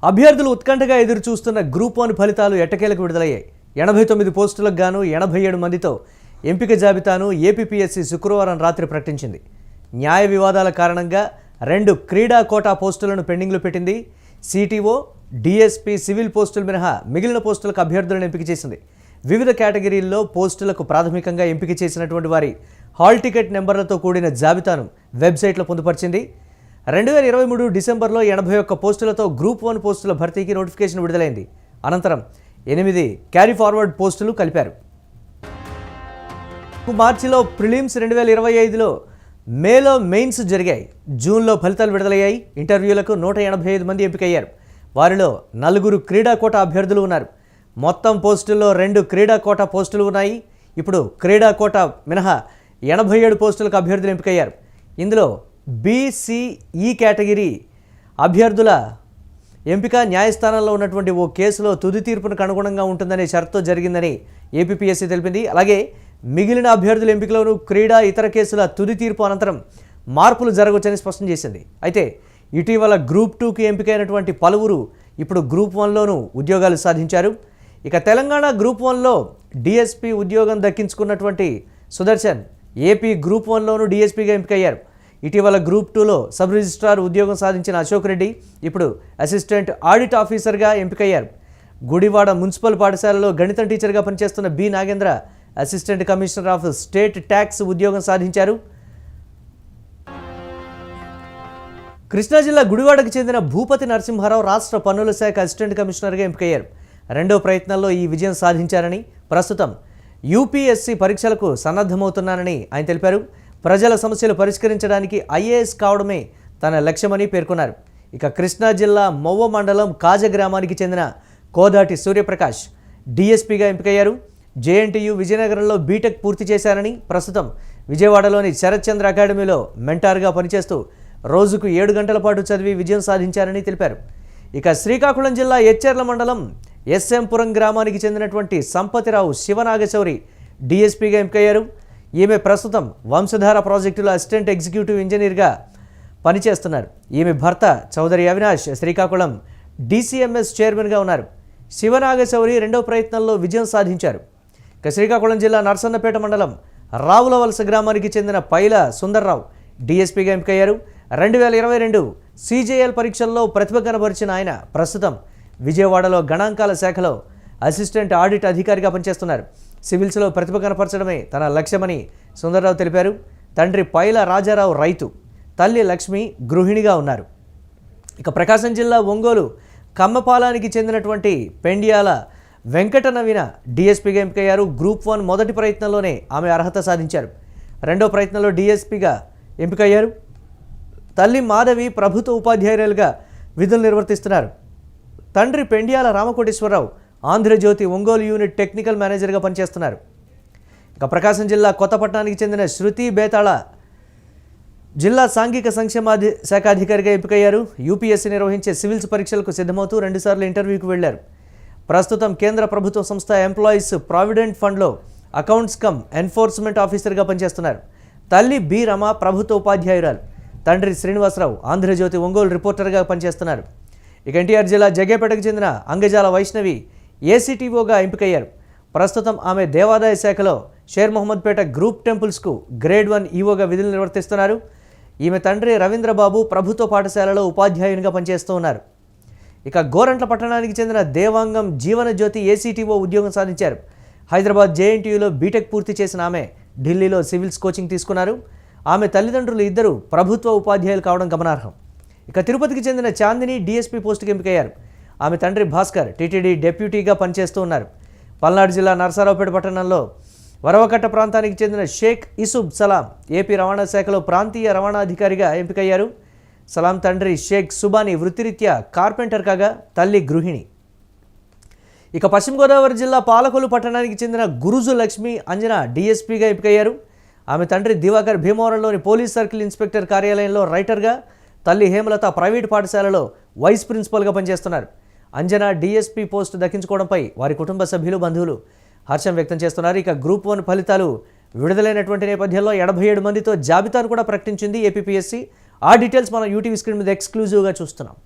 అభ్యర్థులు ఉత్కంఠగా ఎదురు చూస్తున్న గ్రూప్ 1 ఫలితాలు ఎట్టకేలకు విడుదలయ్యాయి. 89 పోస్టులకు గాను 87 మందితో ఎంపిక జాబితాను ఏపీపీఎస్సీ శుక్రవారం రాత్రి ప్రకటించింది. న్యాయ వివాదాల కారణంగా 2 క్రీడా కోటా పోస్టులను పెండింగ్లో పెట్టింది. సిటీఓ, డిఎస్పీ సివిల్ పోస్టులు మినహా మిగిలిన పోస్టులకు అభ్యర్థులను ఎంపిక చేసింది. వివిధ కేటగిరీల్లో పోస్టులకు ప్రాథమికంగా ఎంపిక చేసినటువంటి వారి హాల్ టికెట్ నెంబర్లతో కూడిన జాబితాను వెబ్సైట్లో పొందుపరిచింది. 2023 డిసెంబర్లో 81 పోస్టులతో గ్రూప్ 1 పోస్టుల భర్తీకి నోటిఫికేషన్ విడుదలైంది. అనంతరం 8 క్యారీ ఫార్వర్డ్ పోస్టులు కలిపారు. మార్చిలో ప్రిలిమ్స్ 2025లో, మేలో మెయిన్స్ జరిగాయి. జూన్లో ఫలితాలు విడుదలయ్యాయి. ఇంటర్వ్యూలకు 185 మంది ఎంపికయ్యారు. వారిలో 4 క్రీడా కోటా అభ్యర్థులు ఉన్నారు. మొత్తం పోస్టుల్లో 2 క్రీడా కోటా పోస్టులు ఉన్నాయి. ఇప్పుడు క్రీడా కోటా మినహా 87 పోస్టులకు అభ్యర్థులు ఎంపికయ్యారు. ఇందులో బీసీఈ కేటగిరీ అభ్యర్థుల ఎంపిక న్యాయస్థానంలో ఉన్నటువంటి ఓ కేసులో తుది తీర్పునకు అనుగుణంగా ఉంటుందనే షరతుతో జరిగిందని ఏపీపీఎస్సీ తెలిపింది. అలాగే మిగిలిన అభ్యర్థుల ఎంపికలోనూ క్రీడా ఇతర కేసుల తుది తీర్పు అనంతరం మార్పులు జరగవచ్చని స్పష్టం చేసింది. అయితే ఇటీవల గ్రూప్ 2కి ఎంపికైనటువంటి పలువురు ఇప్పుడు గ్రూప్ 1లోనూ ఉద్యోగాలు సాధించారు. ఇక తెలంగాణ గ్రూప్ 1లో డిఎస్పీ ఉద్యోగం దక్కించుకున్నటువంటి సుదర్శన్ ఏపీ గ్రూప్ 1లోనూ డిఎస్పీగా ఎంపికయ్యారు. ఇటీవల గ్రూప్ 2లో సబ్ రిజిస్ట్రార్ ఉద్యోగం సాధించిన అశోక్ రెడ్డి ఇప్పుడు అసిస్టెంట్ ఆడిట్ ఆఫీసర్గా ఎంపికయ్యారు. గుడివాడ మున్సిపల్ పాఠశాలలో గణితం టీచర్గా పనిచేస్తున్న B Nagendra assistant commissioner of state tax ఉద్యోగం సాధించారు. కృష్ణా జిల్లా గుడివాడకు చెందిన భూపతి నరసింహారావు రాష్ట్ర పన్నుల శాఖ అసిస్టెంట్ కమిషనర్గా ఎంపికయ్యారు. 2వ ప్రయత్నంలో ఈ విజయం సాధించారని, ప్రస్తుతం యూపీఎస్సీ పరీక్షలకు సన్నద్ధమవుతున్నానని ఆయన తెలిపారు. ప్రజల సమస్యలు పరిష్కరించడానికి ఐఏఎస్ కావడమే తన లక్ష్యమని పేర్కొన్నారు. ఇక కృష్ణా జిల్లా మొవ్వ మండలం కాజ గ్రామానికి చెందిన కోదాటి సూర్యప్రకాష్ డిఎస్పీగా ఎంపికయ్యారు. జేఎన్టీయూ విజయనగరంలో బీటెక్ పూర్తి చేశారని, ప్రస్తుతం విజయవాడలోని శరత్చంద్ర అకాడమీలో మెంటార్గా పనిచేస్తూ రోజుకు 7 గంటల పాటు చదివి విజయం సాధించారని తెలిపారు. ఇక శ్రీకాకుళం జిల్లా ఎచ్చెర్ల మండలం ఎస్ఎంపురం గ్రామానికి చెందినటువంటి సంపతిరావు శివనాగశౌరి డిఎస్పీగా ఎంపికయ్యారు. ఈమె ప్రస్తుతం వంశధార ప్రాజెక్టులో అసిస్టెంట్ ఎగ్జిక్యూటివ్ ఇంజనీర్గా పనిచేస్తున్నారు. ఈమె భర్త చౌదరి అవినాష్ శ్రీకాకుళం డీసీఎంఎస్ చైర్మన్గా ఉన్నారు. శివనాగశౌరి 2వ ప్రయత్నంలో విజయం సాధించారు. ఇక శ్రీకాకుళం జిల్లా నర్సన్నపేట మండలం రావులవలస గ్రామానికి చెందిన పైల సుందర్రావు డిఎస్పీగా ఎంపికయ్యారు. 2022 సీజేఎల్ పరీక్షల్లో ప్రతిభ కనబరిచిన ఆయన ప్రస్తుతం విజయవాడలో గణాంకాల శాఖలో అసిస్టెంట్ ఆడిట్ అధికారిగా పనిచేస్తున్నారు. సివిల్స్లో ప్రతిభ కనపరచడమే తన లక్ష్యమని సుందర్రావు తెలిపారు. తండ్రి పైల రాజారావు రైతు, తల్లి లక్ష్మి గృహిణిగా ఉన్నారు. ఇక ప్రకాశం జిల్లా ఒంగోలు కమ్మపాలానికి చెందినటువంటి పెండియాల వెంకట నవీన డిఎస్పీగా ఎంపికయ్యారు. గ్రూప్ 1 మొదటి ప్రయత్నంలోనే ఆమె అర్హత సాధించారు. 2వ ప్రయత్నంలో డిఎస్పీగా ఎంపికయ్యారు. తల్లి మాధవి ప్రభుత్వ ఉపాధ్యాయురాలుగా విధులు నిర్వర్తిస్తున్నారు. తండ్రి పెండియాల రామకోటేశ్వరరావు ఆంధ్రజ్యోతి ఒంగోలు యూనిట్ టెక్నికల్ మేనేజర్గా పనిచేస్తున్నారు. ఇక ప్రకాశం జిల్లా కొత్తపట్నానికి చెందిన శృతి బేతాళ జిల్లా సాంఘిక సంక్షేమ శాఖ అధికారిగా ఎంపికయ్యారు. యూపీఎస్సీ నిర్వహించే సివిల్స్ పరీక్షలకు సిద్ధమవుతూ 2 సార్లు ఇంటర్వ్యూకి వెళ్లారు. ప్రస్తుతం కేంద్ర ప్రభుత్వ సంస్థ ఎంప్లాయీస్ ప్రావిడెంట్ ఫండ్లో అకౌంట్స్ కమ్ ఎన్ఫోర్స్మెంట్ ఆఫీసర్గా పనిచేస్తున్నారు. తల్లి బి రమ ప్రభుత్వ ఉపాధ్యాయురాలు. తండ్రి శ్రీనివాసరావు ఆంధ్రజ్యోతి ఒంగోలు రిపోర్టర్గా పనిచేస్తున్నారు. ఇక ఎన్టీఆర్ జిల్లా జగ్గేపేటకు చెందిన అంగజాల వైష్ణవి ఏసీటీఓగా ఎంపికయ్యారు. ప్రస్తుతం ఆమె దేవాదాయ శాఖలో షేర్ మొహమ్మద్పేట గ్రూప్ టెంపుల్స్కు గ్రేడ్ 1 ఈవోగా విధులు నిర్వర్తిస్తున్నారు. ఈమె తండ్రి రవీంద్రబాబు ప్రభుత్వ పాఠశాలలో ఉపాధ్యాయునిగా పనిచేస్తూ ఉన్నారు. ఇక గోరంట్ల పట్టణానికి చెందిన దేవాంగం జీవనజ్యోతి ఏసీటీఓ ఉద్యోగం సాధించారు. హైదరాబాద్ జేఎన్టీయూలో బీటెక్ పూర్తి చేసిన ఆమె ఢిల్లీలో సివిల్స్ కోచింగ్ తీసుకున్నారు. ఆమె తల్లిదండ్రులు ఇద్దరు ప్రభుత్వ ఉపాధ్యాయులు కావడం గమనార్హం. ఇక తిరుపతికి చెందిన చాందిని డిఎస్పీ పోస్టుకి ఎంపికయ్యారు. ఆమె తండ్రి భాస్కర్ టీటీడీ డెప్యూటీగా పనిచేస్తూ ఉన్నారు. పల్నాడు జిల్లా నరసరావుపేట పట్టణంలో వరవకట్ట ప్రాంతానికి చెందిన షేక్ ఇసుబ్ సలాం ఏపీ రవాణా శాఖలో ప్రాంతీయ రవాణా అధికారిగా ఎంపికయ్యారు. సలాం తండ్రి షేక్ సుబానీ వృత్తిరీత్యా కార్పెంటర్ కాగా తల్లి గృహిణి. ఇక పశ్చిమ గోదావరి జిల్లా పాలకొల్లు పట్టణానికి చెందిన గురుజు లక్ష్మి అంజన డిఎస్పీగా ఎంపికయ్యారు. ఆమె తండ్రి దివాకర్ భీమవరంలోని పోలీస్ సర్కిల్ ఇన్స్పెక్టర్ కార్యాలయంలో రైటర్గా, తల్లి హేమలత ప్రైవేట్ పాఠశాలలో వైస్ ప్రిన్సిపల్గా పనిచేస్తున్నారు. అంజన డిఎస్పీ పోస్టు దక్కించుకోవడంపై వారి కుటుంబ సభ్యులు, బంధువులు హర్షం వ్యక్తం చేస్తున్నారు. ఇక గ్రూప్ 1 ఫలితాలు విడుదలైనటువంటి నేపథ్యంలో 87 మందితో జాబితాను కూడా ప్రకటించింది ఏపీపీఎస్సీ. ఆ డీటెయిల్స్ మనం యూటీవీ స్క్రీన్ మీద ఎక్స్క్లూజివ్గా చూస్తున్నాం.